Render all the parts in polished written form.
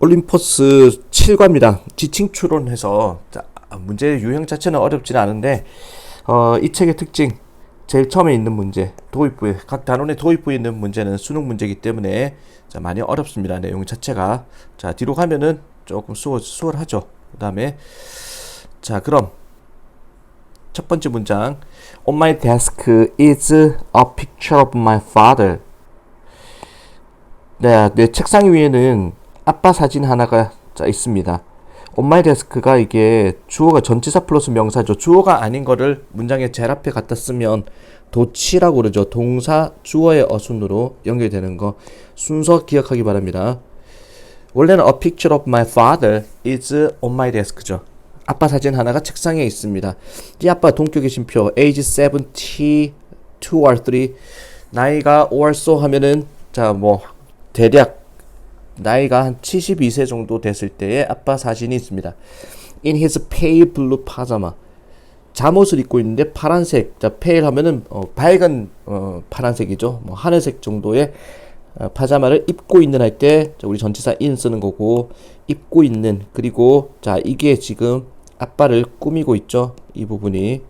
올림포스 7과입니다. 지칭 추론해서 문제 유형 자체는 어렵지는 않은데 이 책의 특징 제일 처음에 있는 문제 도입부에 각 단원의 도입부에 있는 문제는 수능 문제이기 때문에 많이 어렵습니다. 내용 자체가. 자, 뒤로 가면은 조금 수월하죠. 그 다음에 자, 그럼 첫 번째 문장 On my desk is a picture of my father. 네, 내 책상 위에는 아빠 사진 하나가 있습니다. On my desk가 이게 주어가 전치사 플러스 명사죠. 주어가 아닌 거를 문장의 제일 앞에 갖다 쓰면 도치라고 그러죠. 동사 주어의 어순으로 연결되는 거. 순서 기억하기 바랍니다. 원래는 A picture of my father is on my desk죠. 아빠 사진 하나가 책상에 있습니다. 이 아빠 동격의 심표 age 72 or 3 나이가 or so 하면은 자 뭐 대략 나이가 한 72세 정도 됐을 때의 아빠 사진이 있습니다. In his pale blue pajama 잠옷을 입고 있는데 파란색. 자, pale 하면은 밝은 파란색이죠. 뭐 하늘색 정도의 파자마를 입고 있는 할 때 우리 전치사 in 쓰는 거고 입고 있는. 그리고 자, 이게 지금 아빠를 꾸미고 있죠. 이 부분이.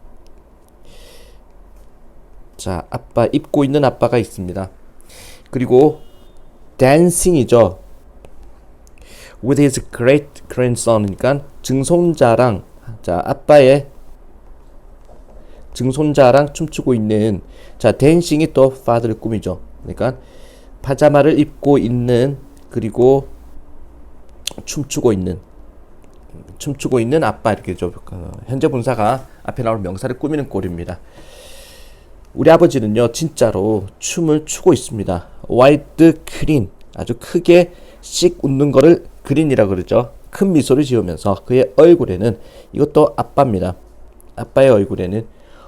자, 아빠 입고 있는 아빠가 있습니다. 그리고 dancing이죠. With his great grandson이니까 증손자랑 자 아빠의 증손자랑 춤추고 있는 자 dancing이 또 father를 꾸미죠. 그러니까 파자마를 입고 있는 그리고 춤추고 있는 아빠 이렇게죠. 현재 분사가 앞에 나오는 명사를 꾸미는 꼴입니다. 우리 아버지는요 진짜로 춤을 추고 있습니다. wide grin 아주 크게 씩 웃는 거를 그린이라고 그러죠. 큰 미소를 지으면서 그의 얼굴에는 이것도 아빠입니다. 아빠의 얼굴에는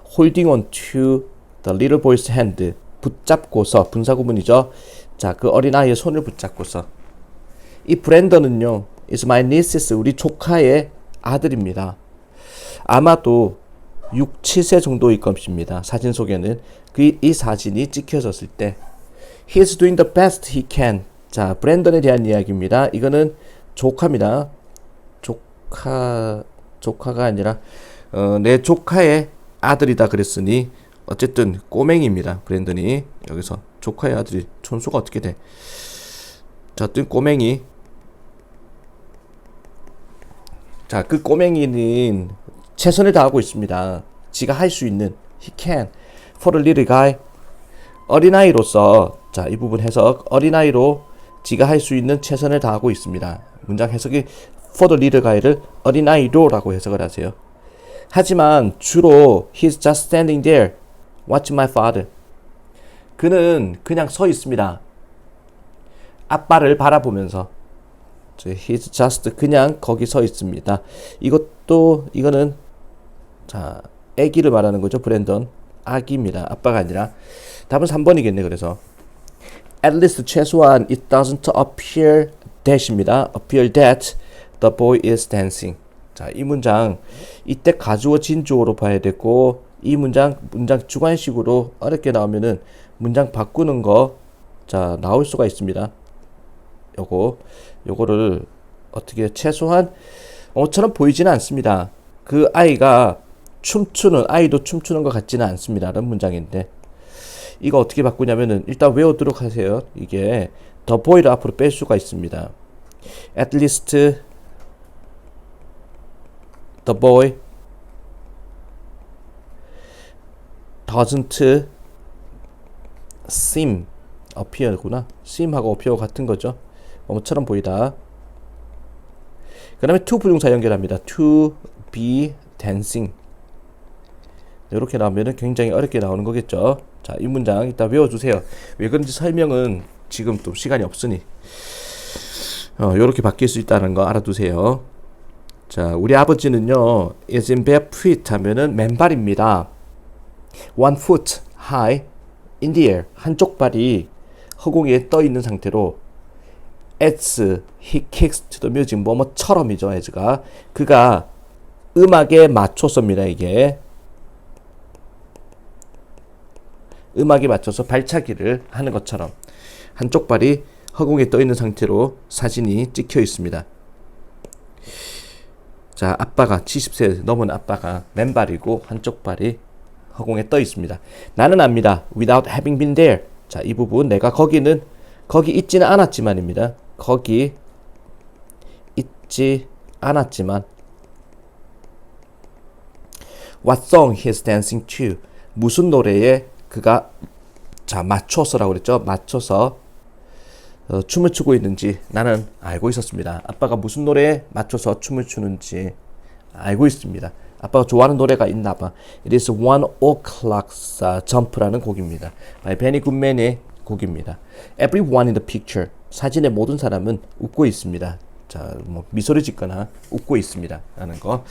holding on to the little boy's hand 붙잡고서 분사구문이죠. 자, 그 어린아이의 손을 붙잡고서 이 브랜던은요 is my niece's 우리 조카의 아들입니다. 아마도 6, 7세 정도일 것입니다. 사진 속에는 이 사진이 찍혀졌을 때 He's doing the best he can. 자, 브랜던에 대한 이야기입니다. 이거는 조카입니다. 조카가 아니라 내 조카의 아들이다 그랬으니 어쨌든 꼬맹이입니다. 브랜던이 여기서 조카의 아들이 촌수가 어떻게 돼? 자, 어떤 꼬맹이. 자, 그 꼬맹이는 최선을 다하고 있습니다. 지가 할 수 있는 he can for a little guy 어린아이로서 자, 이 부분 해석 어린아이로 지가 할 수 있는 최선을 다하고 있습니다. 문장 해석이 for the little guy를 어린아이로라고 해석을 하세요. 하지만 주로 he's just standing there watching my father 그는 그냥 서 있습니다. 아빠를 바라보면서 he's just 그냥 거기 서 있습니다. 이거는 자 아기를 말하는 거죠. 브랜던 아기입니다. 아빠가 아니라. 답은 3번이겠네. 그래서 at least 최소한 it doesn't appear that입니다. appear that the boy is dancing. 자, 이 문장 이때 가주어 진주어로 봐야 되고 이 문장 주관식으로 어렵게 나오면은 문장 바꾸는 거 자 나올 수가 있습니다. 요거를 어떻게 최소한 처럼 보이지는 않습니다. 그 아이가 아이도 춤추는 것 같지는 않습니다. 라는 문장인데 이거 어떻게 바꾸냐면은 일단 외우도록 하세요. 이게 the boy를 앞으로 뺄 수가 있습니다. at least the boy doesn't seem appear구나. seem하고 appear 같은 거죠. 뭐처럼 보이다. 그 다음에 to 부동사 연결합니다. to be dancing 이렇게 나오면 굉장히 어렵게 나오는 거겠죠. 자, 이 문장 이따 외워주세요. 왜 그런지 설명은 지금 또 시간이 없으니 이렇게 바뀔 수 있다는 거 알아두세요. 자, 우리 아버지는요 is in bare feet 하면은 맨발입니다. one foot high in the air 한쪽 발이 허공에 떠 있는 상태로 as he kicks to the music 뭐뭐처럼이죠. as가 그가 음악에 맞춰서입니다. 이게 음악에 맞춰서 발차기를 하는 것처럼 한쪽 발이 허공에 떠 있는 상태로 사진이 찍혀 있습니다. 자, 아빠가 70세 넘은 아빠가 맨발이고 한쪽 발이 허공에 떠 있습니다. 나는 압니다. Without having been there. 자, 이 부분 내가 거기 있지는 않았지만입니다. 거기 있지 않았지만 What song he is dancing to? 무슨 노래에 그가 맞춰서라고 그랬죠. 맞춰서 춤을 추고 있는지 나는 알고 있었습니다. 아빠가 무슨 노래에 맞춰서 춤을 추는지 알고 있습니다. 아빠가 좋아하는 노래가 있나봐. It is 1:00 Jump라는 곡입니다. 베니 굿맨의 곡입니다. Everyone in the picture. 사진의 모든 사람은 웃고 있습니다. 자, 미소를 짓거나 웃고 있습니다. 라는 거.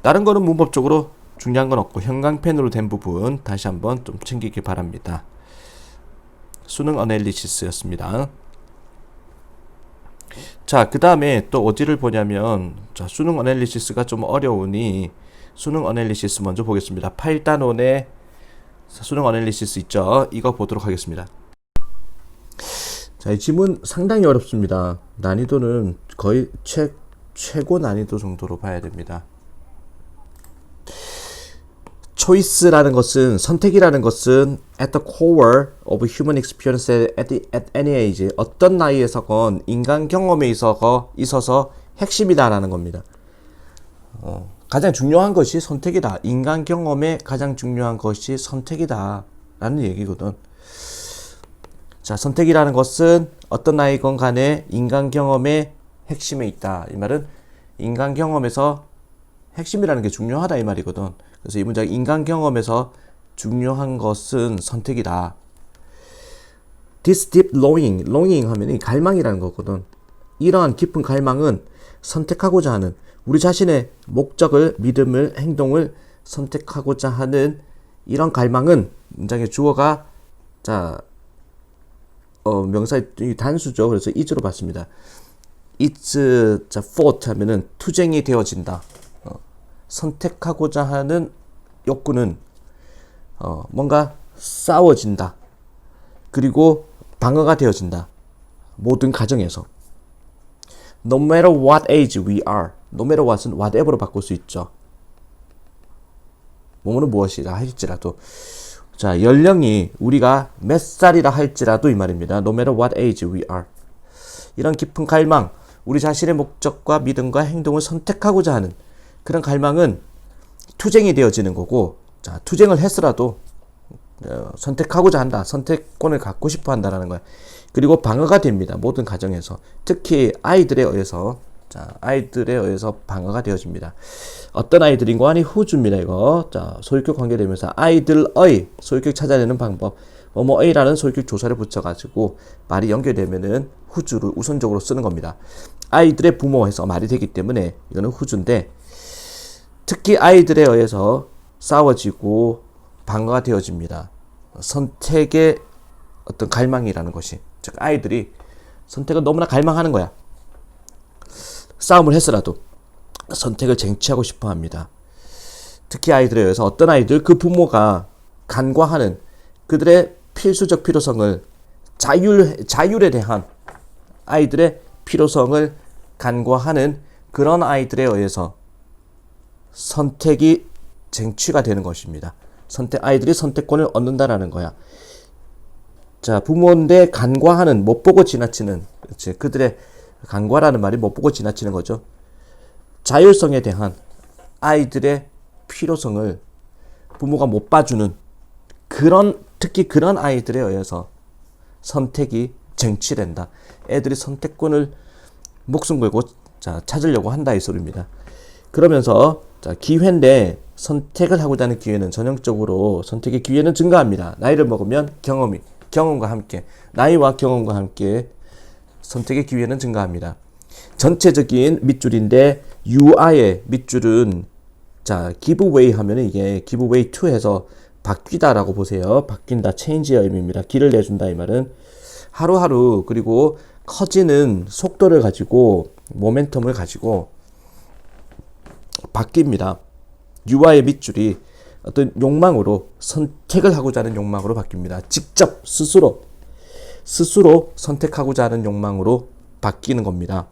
다른 거는 문법적으로 중요한 건 없고 형광펜으로 된 부분 다시 한번 좀 챙기기 바랍니다. 수능 어널리시스였습니다. 자, 그 다음에 또 어디를 보냐면, 자, 수능 어널리시스가 좀 어려우니 수능 어널리시스 먼저 보겠습니다. 8단원의 수능 어널리시스 있죠? 이거 보도록 하겠습니다. 자, 이 지문 상당히 어렵습니다. 난이도는 거의 최고 난이도 정도로 봐야 됩니다. choice라는 것은, 선택이라는 것은 at the core of human experience at any age. 어떤 나이에서건 인간 경험에 있어서 핵심이다라는 겁니다. 가장 중요한 것이 선택이다. 인간 경험에 가장 중요한 것이 선택이다 라는 얘기거든. 자, 선택이라는 것은 어떤 나이건 간에 인간 경험의 핵심에 있다. 이 말은 인간 경험에서 핵심이라는 게 중요하다 이 말이거든. 그래서 이 문장 인간 경험에서 중요한 것은 선택이다. This deep longing 하면 갈망이라는 거거든. 이러한 깊은 갈망은 선택하고자 하는, 우리 자신의 목적을, 믿음을, 행동을 선택하고자 하는 이런 갈망은, 문장의 주어가 명사의 단수죠. 그래서 is로 봤습니다. It's fought 하면은 투쟁이 되어진다. 선택하고자 하는 욕구는 뭔가 싸워진다. 그리고 방어가 되어진다. 모든 가정에서. No matter what age we are. No matter what은 whatever로 바꿀 수 있죠. 뭐뭐는 무엇이라 할지라도. 자, 연령이 우리가 몇 살이라 할지라도 이 말입니다. No matter what age we are. 이런 깊은 갈망, 우리 자신의 목적과 믿음과 행동을 선택하고자 하는 그런 갈망은 투쟁이 되어지는 거고, 자, 투쟁을 했으라도 선택하고자 한다. 선택권을 갖고 싶어 한다라는 거야. 그리고 방어가 됩니다. 모든 가정에서. 특히 아이들에 의해서, 아이들에 의해서 방어가 되어집니다. 어떤 아이들인고 하니 후주입니다, 이거. 자, 소유격 관계되면서 아이들의 소유격 찾아내는 방법. 뭐뭐의라는 소유격 조사를 붙여가지고 말이 연결되면은 후주를 우선적으로 쓰는 겁니다. 아이들의 부모에서 말이 되기 때문에 이거는 후주인데, 특히 아이들에 의해서 싸워지고 방어가 되어집니다. 선택의 어떤 갈망이라는 것이. 즉, 아이들이 선택을 너무나 갈망하는 거야. 싸움을 했으라도 선택을 쟁취하고 싶어 합니다. 특히 아이들에 의해서 어떤 아이들, 그 부모가 간과하는 그들의 필수적 필요성을, 자율에 대한 아이들의 필요성을 간과하는 그런 아이들에 의해서 선택이 쟁취가 되는 것입니다. 아이들이 선택권을 얻는다라는 거야. 자, 부모인데 간과하는, 못 보고 지나치는, 그렇지. 그들의 간과라는 말이 못 보고 지나치는 거죠. 자율성에 대한 아이들의 필요성을 부모가 못 봐주는 특히 그런 아이들에 의해서 선택이 쟁취된다. 애들이 선택권을 목숨 걸고 찾으려고 한다 이 소리입니다. 그러면서 기회인데 선택을 하고자 하는 기회는 전형적으로 선택의 기회는 증가합니다. 나이를 먹으면 경험과 함께, 나이와 경험과 함께 선택의 기회는 증가합니다. 전체적인 밑줄인데 유아의 밑줄은 give way 하면 이게 give way to 해서 바뀌다라고 보세요. 바뀐다, change의 의미입니다. 길을 내준다 이 말은 하루하루, 그리고 커지는 속도를 가지고 모멘텀을 가지고 바뀝니다. 유아의 밑줄이 어떤 욕망으로, 선택을 하고자 하는 욕망으로 바뀝니다. 직접 스스로 스스로 선택하고자 하는 욕망으로 바뀌는 겁니다.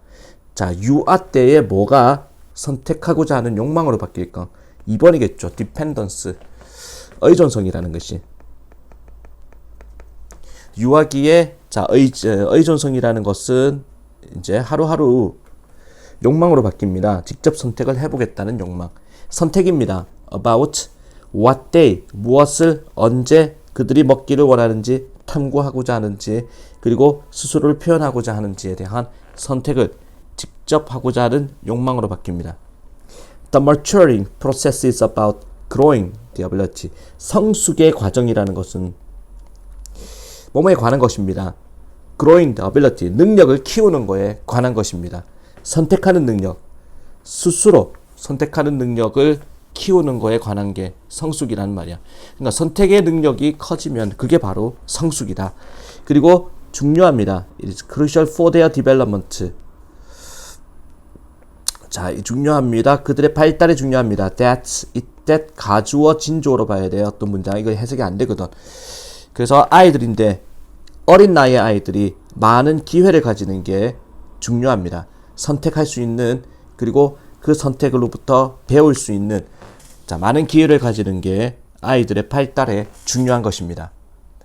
자, 유아 때에 뭐가 선택하고자 하는 욕망으로 바뀔까? 2번이겠죠. dependence, 의존성이라는 것이. 유아기에 자, 의존성이라는 것은 이제 하루하루 욕망으로 바뀝니다. 직접 선택을 해보겠다는 욕망. 선택입니다. about what they, 무엇을 언제 그들이 먹기를 원하는지, 탐구하고자 하는지, 그리고 스스로를 표현하고자 하는지에 대한 선택을 직접 하고자 하는 욕망으로 바뀝니다. The maturing process is about growing the ability. 성숙의 과정이라는 것은 뭐뭐에 관한 것입니다. growing the ability, 능력을 키우는 거에 관한 것입니다. 선택하는 능력, 스스로 선택하는 능력을 키우는 거에 관한 게 성숙이라는 말이야. 그러니까 선택의 능력이 커지면 그게 바로 성숙이다. 그리고 중요합니다. It is crucial for their development. 자, 중요합니다. 그들의 발달에 중요합니다. that 가주어 진주어로 봐야 돼요. 어떤 문장 이거 해석이 안 되거든. 그래서 아이들인데 어린 나이의 아이들이 많은 기회를 가지는 게 중요합니다. 선택할 수 있는, 그리고 그 선택으로부터 배울 수 있는, 자, 많은 기회를 가지는 게 아이들의 발달에 중요한 것입니다.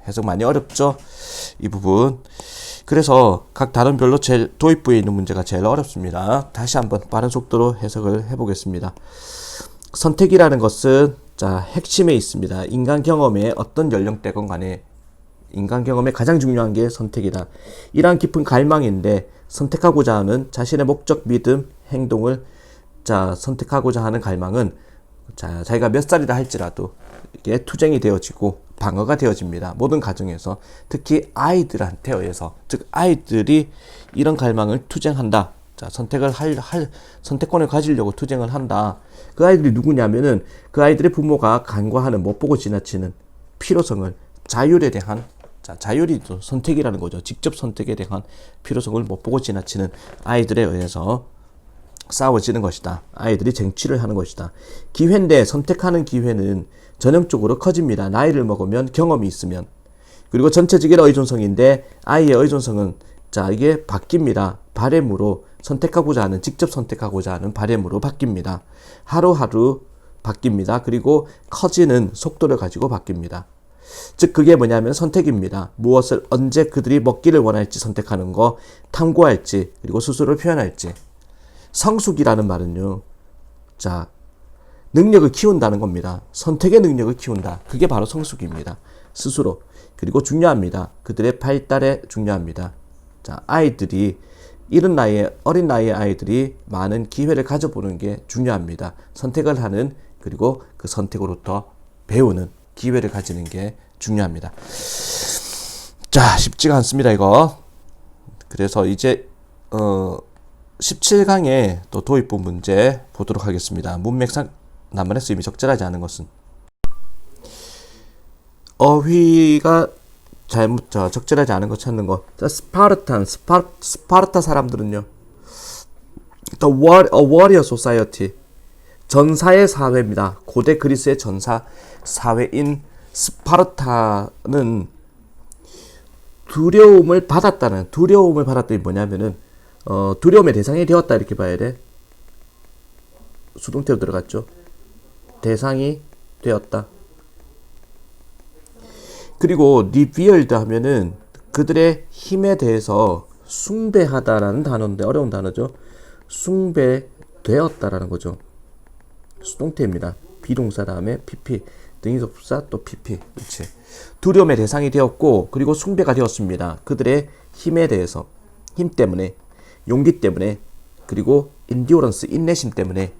해석 많이 어렵죠? 이 부분. 그래서 각 단원별로 제일 도입부에 있는 문제가 제일 어렵습니다. 다시 한번 빠른 속도로 해석을 해보겠습니다. 선택이라는 것은 자, 핵심에 있습니다. 인간 경험에 어떤 연령대건 간에 인간 경험에 가장 중요한 게 선택이다. 이러한 깊은 갈망인데 선택하고자 하는 자신의 목적, 믿음, 행동을 자, 선택하고자 하는 갈망은 자, 자기가 몇 살이라 할지라도 이게 투쟁이 되어지고 방어가 되어집니다. 모든 가정에서, 특히 아이들한테 의해서, 즉 아이들이 이런 갈망을 투쟁한다. 자, 선택권을 가지려고 투쟁을 한다. 그 아이들이 누구냐면은 그 아이들의 부모가 간과하는, 못 보고 지나치는 필요성을, 자율에 대한, 자, 자율이 또 선택이라는 거죠. 직접 선택에 대한 필요성을 못 보고 지나치는 아이들에 의해서 싸워지는 것이다. 아이들이 쟁취를 하는 것이다. 기회인데 선택하는 기회는 전형적으로 커집니다. 나이를 먹으면, 경험이 있으면. 그리고 전체적인 의존성인데 아이의 의존성은 자, 이게 바뀝니다. 바램으로 선택하고자 하는, 직접 선택하고자 하는 바램으로 바뀝니다. 하루하루 바뀝니다. 그리고 커지는 속도를 가지고 바뀝니다. 즉 그게 뭐냐면 선택입니다. 무엇을 언제 그들이 먹기를 원할지 선택하는 거, 탐구할지, 그리고 스스로를 표현할지. 성숙이라는 말은요, 자, 능력을 키운다는 겁니다. 선택의 능력을 키운다. 그게 바로 성숙입니다. 스스로. 그리고 중요합니다. 그들의 발달에 중요합니다. 자, 아이들이 이른 나이에, 어린 나이의 아이들이 많은 기회를 가져보는 게 중요합니다. 선택을 하는, 그리고 그 선택으로부터 배우는 기회를 가지는 게 중요합니다. 자, 쉽지가 않습니다, 이거. 그래서 이제 17강의 또 도입부 문제 보도록 하겠습니다. 문맥상 남만의 쓰임이 적절하지 않은 것은 어휘가 적절하지 않은 거 찾는 거. 자, 스파르타 사람들은요, a warrior society, 전사의 사회입니다. 고대 그리스의 전사 사회인 스파르타는 두려움을 받았더니 뭐냐면은 두려움의 대상이 되었다, 이렇게 봐야 돼. 수동태로 들어갔죠. 대상이 되었다. 그리고 revered 하면은 그들의 힘에 대해서 숭배하다라는 단어인데, 어려운 단어죠. 숭배되었다라는 거죠. 수동태입니다. 비동사 다음에 pp, 등위접사 또 pp. 그렇지. 두려움의 대상이 되었고, 그리고 숭배가 되었습니다. 그들의 힘에 대해서, 힘 때문에, 용기 때문에, 그리고 인디오런스, 인내심 때문에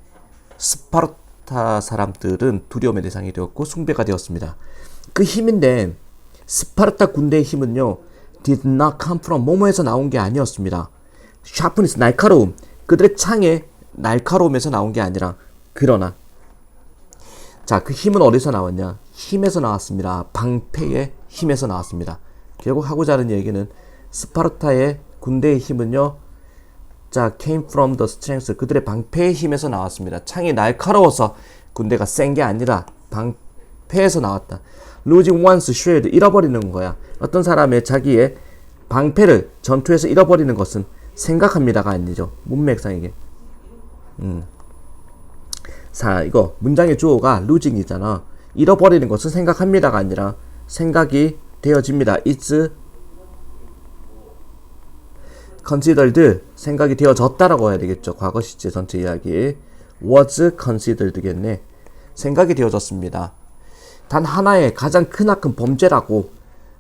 스파르타 사람들은 두려움의 대상이 되었고 숭배가 되었습니다. 그 힘인데 스파르타 군대의 힘은요, did not come from 뭐뭐에서 나온 게 아니었습니다. sharpness, 날카로움, 그들의 창의 날카로움에서 나온 게 아니라, 그러나 자, 그 힘은 어디서 나왔냐? 힘에서 나왔습니다. 방패의 힘에서 나왔습니다. 결국 하고자 하는 얘기는 스파르타의 군대의 힘은요, 자, came from the strength, 그들의 방패의 힘에서 나왔습니다. 창이 날카로워서 군대가 센 게 아니라 방패에서 나왔다. losing one's shield, 잃어버리는 거야. 어떤 사람의 자기의 방패를 전투에서 잃어버리는 것은 생각합니다가 아니죠. 문맥상이게. 자, 이거 문장의 주어가 losing이잖아. 잃어버리는 것은 생각합니다가 아니라 생각이 되어집니다. It's considered. 생각이 되어졌다라고 해야 되겠죠. 과거 시제 전체 이야기. was considered겠네. 생각이 되어졌습니다. 단 하나의 가장 크나큰 범죄라고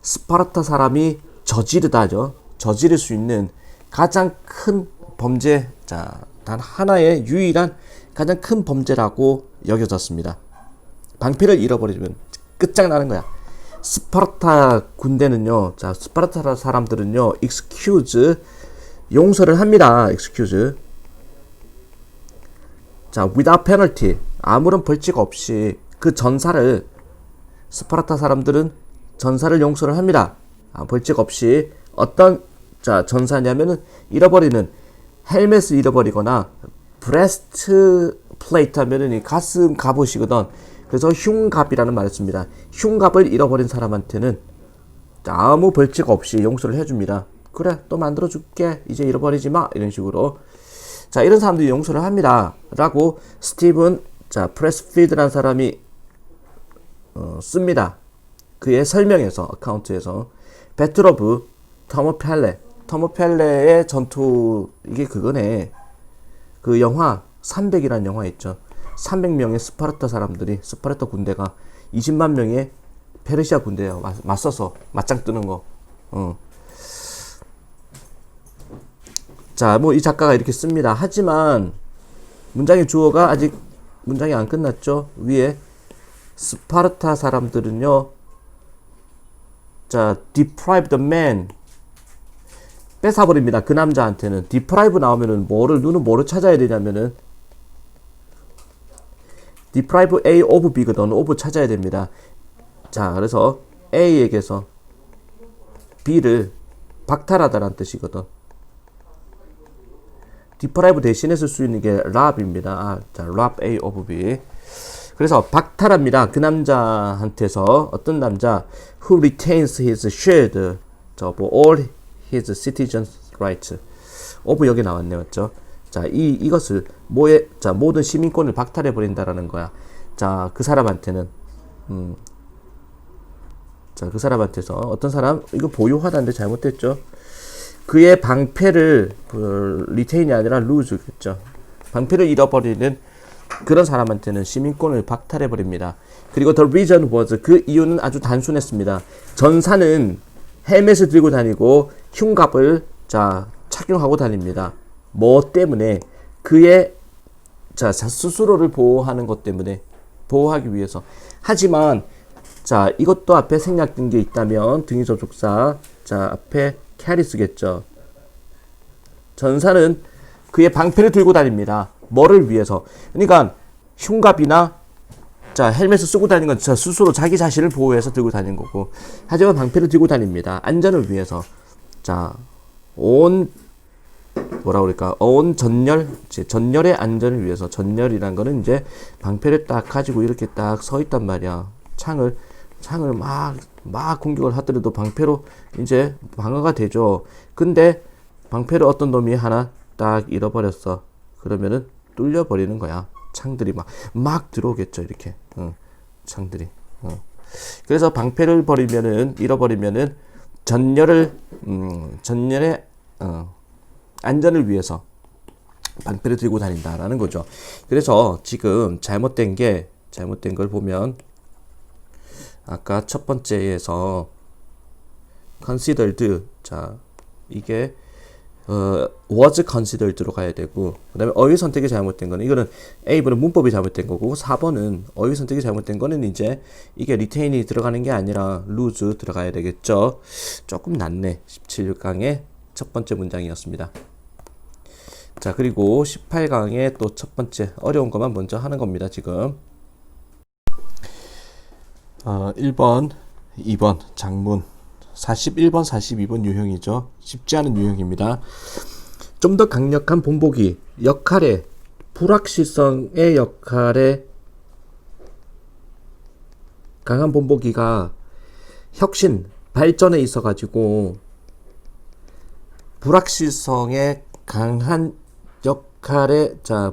스파르타 사람이 저지르다죠. 저지를 수 있는 가장 큰 범죄, 자, 단 하나의 유일한 가장 큰 범죄라고 여겨졌습니다. 방패를 잃어버리면 끝장나는 거야. 스파르타 군대는요, 자, 스파르타 사람들은요, excuse, 용서를 합니다. excuse. 자, without penalty, 아무런 벌칙 없이 그 전사를, 스파르타 사람들은 전사를 용서를 합니다. 벌칙 없이. 어떤, 자, 전사냐면은 잃어버리는, 헬멧을 잃어버리거나 브레스트 플레이트 하면은 이 가슴 갑옷이거든. 그래서 흉갑이라는 말을 씁니다. 흉갑을 잃어버린 사람한테는 아무 벌칙 없이 용서를 해줍니다. 그래, 또 만들어줄게. 이제 잃어버리지 마. 이런 식으로. 자, 이런 사람들이 용서를 합니다. 라고 스티븐, 자, 프레스필드라는 사람이 씁니다. 그의 설명에서, 어카운트에서. 배틀 오브 터머펠레. 터머펠레의 전투, 이게 그거네. 그 영화 300이라는 영화 있죠. 300명의 스파르타 사람들이, 스파르타 군대가 20만 명의 페르시아 군대에 맞서서 맞짱 뜨는 거. 자, 뭐 이 작가가 이렇게 씁니다. 하지만 문장의 주어가 아직 문장이 안 끝났죠. 위에 스파르타 사람들은요, 자, deprive the man, 뺏어버립니다. 그 남자한테는. deprive 나오면은 누는 뭐를 찾아야 되냐면은 deprive A of B거든. of 찾아야 됩니다. 자, 그래서 A에게서 B를 박탈하다라는 뜻이거든. deprive 대신에 쓸 수 있는 게 rob입니다. 자, rob A of B. 그래서 박탈합니다. 그 남자한테서. 어떤 남자? who retains his shared of all his citizens' rights. of 여기 나왔네, 맞죠? 자, 이것을 자, 모든 시민권을 박탈해 버린다라는 거야. 자, 그 사람한테는 자, 그 사람한테서 어떤 사람, 이거 보유하다는데 잘못됐죠? 그의 방패를 리테인이 아니라 루즈겠죠. 방패를 잃어버리는 그런 사람한테는 시민권을 박탈해 버립니다. 그리고 the reason was, 그 이유는 아주 단순했습니다. 전사는 헬멧을 들고 다니고 흉갑을, 자, 착용하고 다닙니다. 뭐 때문에? 그의, 자, 스스로를 보호하는 것 때문에, 보호하기 위해서. 하지만, 자, 이것도 앞에 생략된 게 있다면 등위 접속사, 자, 앞에 carry 쓰겠죠. 전사는 그의 방패를 들고 다닙니다. 뭐를 위해서? 그러니까 흉갑이나, 자, 헬멧을 쓰고 다니는 건 저 스스로 자기 자신을 보호해서 들고 다니는 거고, 하지만 방패를 들고 다닙니다. 안전을 위해서. 자, 온 전열, 전열의 안전을 위해서. 전열이란 거는 이제 방패를 딱 가지고 이렇게 딱 서 있단 말이야. 창을 막 공격을 하더라도 방패로 이제 방어가 되죠. 근데 방패를 어떤 놈이 하나 딱 잃어버렸어. 그러면은 뚫려버리는 거야. 창들이 막 들어오겠죠. 이렇게. 창들이. 그래서 방패를 잃어버리면은 전열의 안전을 위해서 방패를 들고 다닌다라는 거죠. 그래서 지금 잘못된 걸 보면, 아까 첫 번째에서 considered, 자, 이게 was considered로 가야 되고, 그 다음에 어휘 선택이 잘못된 거는, 이거는 A번은 문법이 잘못된 거고, 4번은 어휘 선택이 잘못된 거는 이제 이게 retain이 들어가는 게 아니라 lose 들어가야 되겠죠. 조금 낫네. 17강의 첫 번째 문장이었습니다. 자, 그리고 18강의 또 첫 번째 어려운 것만 먼저 하는 겁니다. 지금 1번, 2번 장문, 41번, 42번 유형이죠. 쉽지 않은 유형입니다. 좀 더 강력한 본보기, 역할의 불확실성의 역할에 강한 본보기가 혁신, 발전에 있어가지고 불확실성의 강한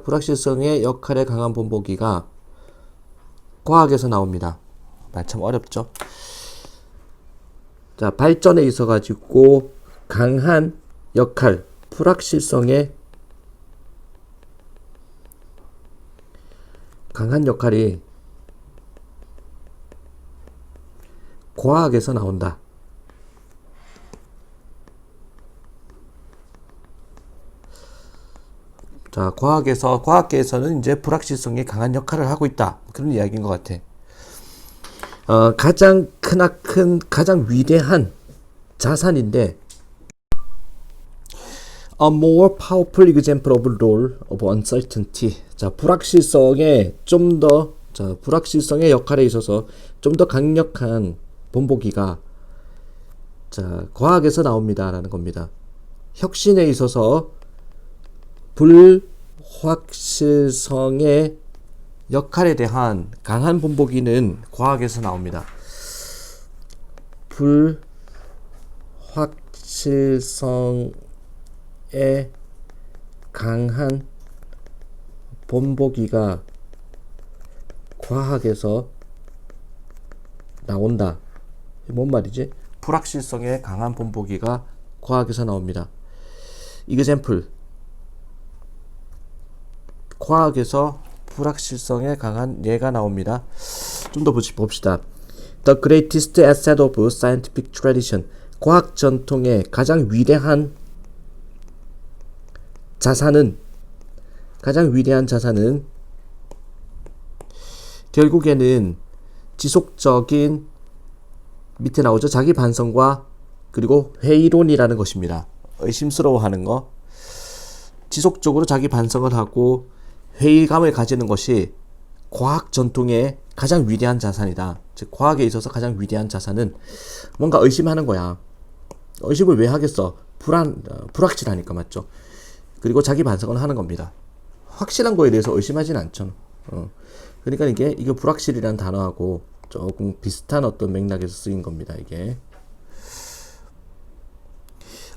불확실성의 역할에 강한 본보기가 과학에서 나옵니다. 말 참 어렵죠. 자, 발전에 있어 가지고 강한 역할, 불확실성의 강한 역할이 과학에서 나온다. 자, 과학계에서는 이제 불확실성이 강한 역할을 하고 있다. 그런 이야기인 것 같아. 가장 크나큰, 가장 위대한 자산인데, A more powerful example of role of uncertainty. 자, 불확실성의 역할에 있어서 좀 더 강력한 본보기가 과학에서 나옵니다라는 겁니다. 혁신에 있어서 불확실성의 역할에 대한 강한 본보기는 과학에서 나옵니다. 불확실성의 강한 본보기가 과학에서 나온다. 뭔 말이지? 불확실성의 강한 본보기가 과학에서 나옵니다. example. 과학에서 불확실성에 강한 예가 나옵니다. 좀 더 봅시다. The greatest asset of scientific tradition. 과학 전통의 가장 위대한 자산은 결국에는 지속적인 밑에 나오죠. 자기 반성과 그리고 회의론이라는 것입니다. 의심스러워하는 거. 지속적으로 자기 반성을 하고 회의감을 가지는 것이 과학 전통의 가장 위대한 자산이다. 즉 과학에 있어서 가장 위대한 자산은 뭔가 의심하는 거야. 의심을 왜 하겠어? 불확실하니까, 맞죠? 그리고 자기 반성을 하는 겁니다. 확실한 거에 대해서 의심하진 않죠. 그러니까 이게 불확실이라는 단어하고 조금 비슷한 어떤 맥락에서 쓰인 겁니다. 이게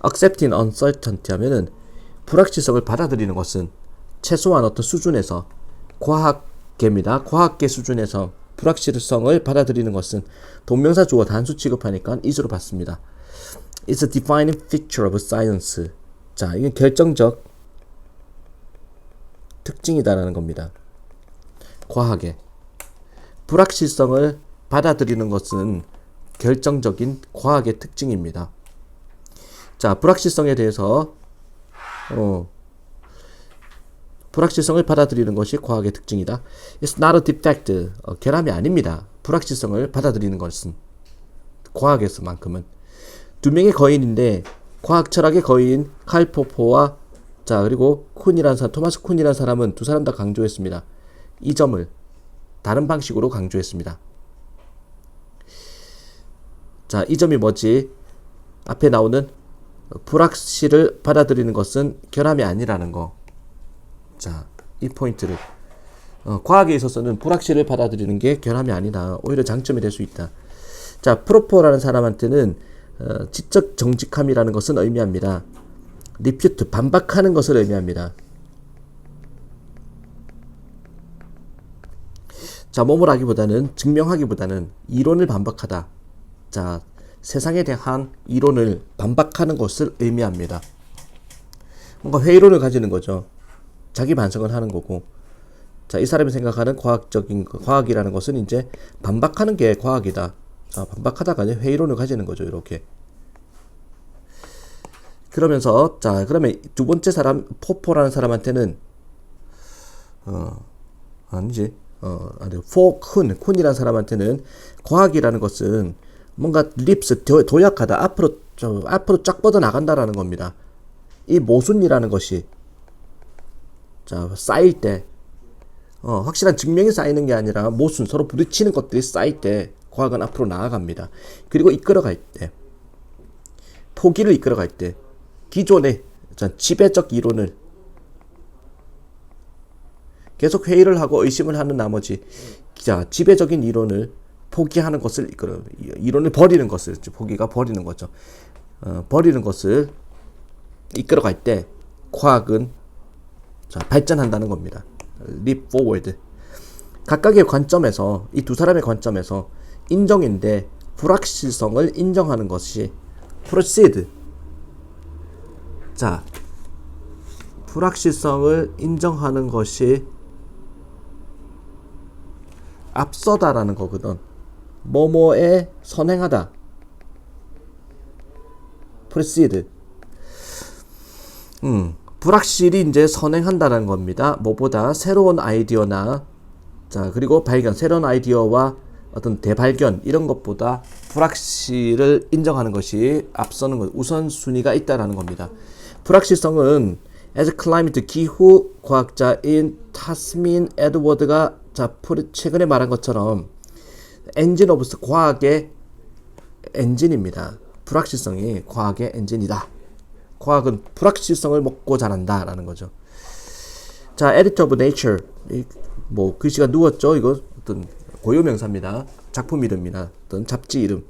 accepting uncertainty 하면은 불확실성을 받아들이는 것은 최소한 어떤 수준에서 과학계입니다. 과학계 수준에서 불확실성을 받아들이는 것은 동명사 주어 단수 취급하니까 is로 받습니다. It's a defining feature of science. 자, 이게 결정적 특징이다라는 겁니다. 과학의 불확실성을 받아들이는 것은 결정적인 과학의 특징입니다. 자, 불확실성에 대해서 불확실성을 받아들이는 것이 과학의 특징이다. It's not a defect. 결함이 아닙니다. 불확실성을 받아들이는 것은 과학에서만큼은. 두 명의 거인인데 과학 철학의 거인 칼 포퍼와 그리고 토마스 쿤이라는 사람은 두 사람 다 강조했습니다. 이 점을 다른 방식으로 강조했습니다. 자, 이 점이 뭐지? 앞에 나오는 불확실을 받아들이는 것은 결함이 아니라는 거. 자, 이 포인트를 과학에 있어서는 불확실을 받아들이는 게 결함이 아니다. 오히려 장점이 될 수 있다. 자, 프로퍼라는 사람한테는 지적 정직함이라는 것은 의미합니다. 리퓨트, 반박하는 것을 의미합니다. 자, 뭐뭘 하기보다는, 증명하기보다는 이론을 반박하다. 자, 세상에 대한 이론을 반박하는 것을 의미합니다. 뭔가 회의론을 가지는 거죠. 자기 반성을 하는 거고. 자, 이 사람이 생각하는 과학이라는 것은 이제 반박하는 게 과학이다. 자, 반박하다가 이제 회의론을 가지는 거죠. 이렇게. 그러면서, 자, 그러면 두 번째 사람, 포포라는 사람한테는, 쿤이라는 사람한테는 과학이라는 것은 뭔가 도약하다. 앞으로 쫙 뻗어 나간다라는 겁니다. 이 모순이라는 것이, 자, 쌓일 때, 확실한 증명이 쌓이는 게 아니라 모순, 서로 부딪히는 것들이 쌓일 때 과학은 앞으로 나아갑니다. 그리고 이끌어갈 때, 포기를 이끌어갈 때, 기존의 지배적 이론을 계속 회의를 하고 의심을 하는 나머지, 자, 지배적인 이론을 포기하는 것을 이론을 버리는 것을, 포기가 버리는 거죠. 버리는 것을 이끌어갈 때 과학은 자, 발전한다는 겁니다. leap forward. 각각의 관점에서 이 두 사람의 관점에서 인정인데 불확실성을 인정하는 것이 proceed. 자, 불확실성을 인정하는 것이 앞서다라는 거거든. 뭐뭐에 선행하다. proceed. 불확실히 이제 선행한다는 겁니다. 뭐보다 새로운 아이디어나 자 그리고 발견, 새로운 아이디어와 어떤 대발견 이런 것보다 불확실을 인정하는 것이 앞서는 것, 우선순위가 있다라는 겁니다. 불확실성은 as climate 기후 과학자인 타스민 에드워드가 자 최근에 말한 것처럼 엔진 오브 과학의 엔진입니다. 불확실성이 과학의 엔진이다. 과학은 불확실성을 먹고 자란다라는 거죠. 자, Editor of Nature. 뭐 글씨가 누웠죠. 이거 어떤 고유명사입니다. 작품 이름이나 어떤 잡지 이름.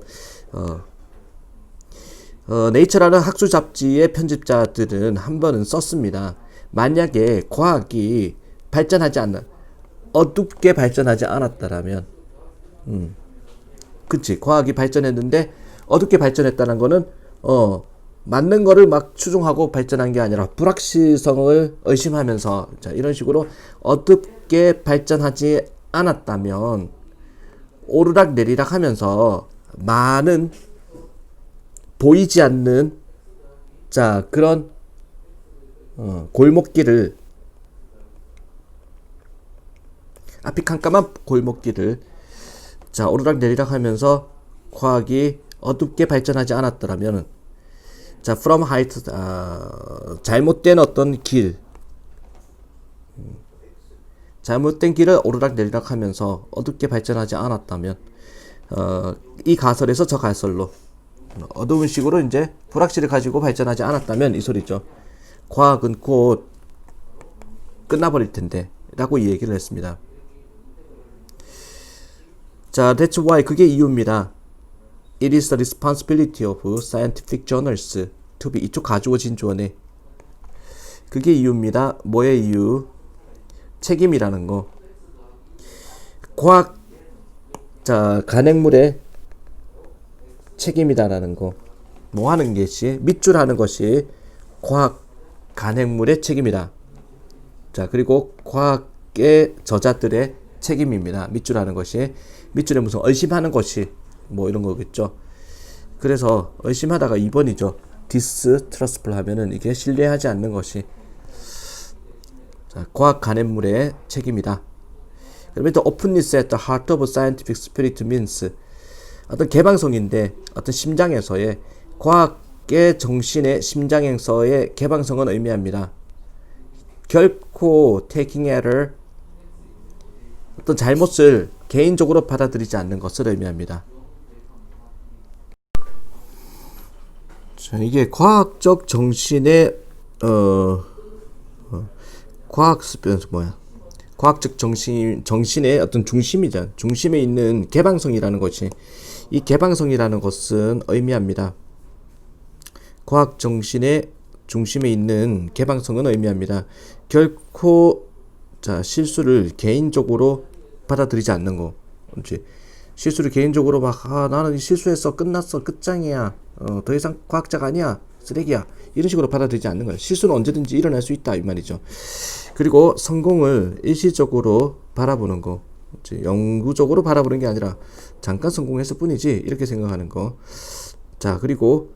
네이처라는 학술 잡지의 편집자들은 한 번은 썼습니다. 만약에 과학이 발전하지 않는 어둡게 발전하지 않았다라면, 그치, 과학이 발전했는데 어둡게 발전했다는 거는 맞는 거를 막 추종하고 발전한 게 아니라 불확실성을 의심하면서 자, 이런 식으로 어둡게 발전하지 않았다면 오르락 내리락 하면서 많은 보이지 않는 자 그런 골목길을 앞이 깜깜한 골목길을 자 오르락 내리락 하면서 과학이 어둡게 발전하지 않았더라면 자, from height, 잘못된 어떤 길, 잘못된 길을 오르락내리락 하면서 어둡게 발전하지 않았다면, 이 가설에서 저 가설로, 어두운 식으로 이제 불확실을 가지고 발전하지 않았다면 이 소리죠. 과학은 곧 끝나버릴 텐데, 라고 이 얘기를 했습니다. 자, that's why, 그게 이유입니다. It is the responsibility of scientific journals to be 이쪽 가주어 진주어네. 그게 이유입니다. 뭐의 이유? 책임이라는 거. 과학 자 간행물의 책임이다라는 거. 뭐 하는 것이 밑줄 하는 것이 과학 간행물의 책임이다. 자 그리고 과학의 저자들의 책임입니다. 밑줄 하는 것이 밑줄에 무슨 의심하는 것이 뭐 이런 거겠죠. 그래서 의심하다가 2번이죠. distrustful 하면은 이게 신뢰하지 않는 것이 자, 과학 간행물의 책임이다. 그러면 또 openness at the heart of scientific spirit means 어떤 개방성인데 어떤 심장에서의 과학의 정신의 심장에서의 개방성은 의미합니다. 결코 taking error 어떤 잘못을 개인적으로 받아들이지 않는 것을 의미합니다. 자, 이게 과학적 정신의 과학적 정신의 어떤 중심이자 중심에 있는 개방성이라는 것이 이 개방성이라는 것은 의미합니다. 과학 정신의 중심에 있는 개방성은 의미합니다. 결코 자 실수를 개인적으로 받아들이지 않는 거. 그렇지. 실수를 개인적으로 막 나는 실수했어 끝났어 끝장이야 더 이상 과학자가 아니야 쓰레기야 이런 식으로 받아들이지 않는 거예요. 실수는 언제든지 일어날 수 있다 이 말이죠. 그리고 성공을 일시적으로 바라보는 거, 그렇지? 영구적으로 바라보는 게 아니라 잠깐 성공했을 뿐이지 이렇게 생각하는 거. 자 그리고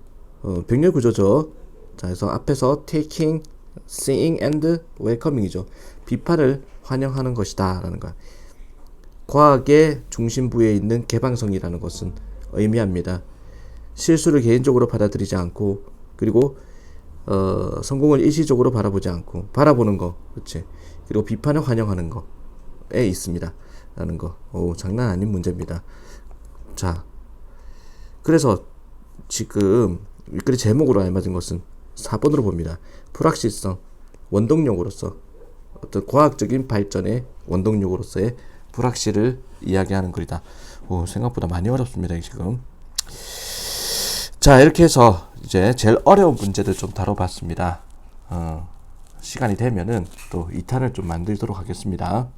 병렬 구조죠. 자 그래서 앞에서 taking, seeing and welcoming이죠. 비판을 환영하는 것이다 라는 거야. 과학의 중심부에 있는 개방성이라는 것은 의미합니다. 실수를 개인적으로 받아들이지 않고 그리고 성공을 일시적으로 바라보지 않고 바라보는 거, 그렇지? 그리고 비판을 환영하는 거에 있습니다. 라는 거. 오, 장난 아닌 문제입니다. 자, 그래서 지금 윗글의 제목으로 알맞은 것은 4번으로 봅니다. 불확실성, 원동력으로서 어떤 과학적인 발전의 원동력으로서의 불확실을 이야기하는 글이다. 오, 생각보다 많이 어렵습니다, 지금. 자, 이렇게 해서 이제 제일 어려운 문제들 좀 다뤄봤습니다. 시간이 되면은 또 2탄을 좀 만들도록 하겠습니다.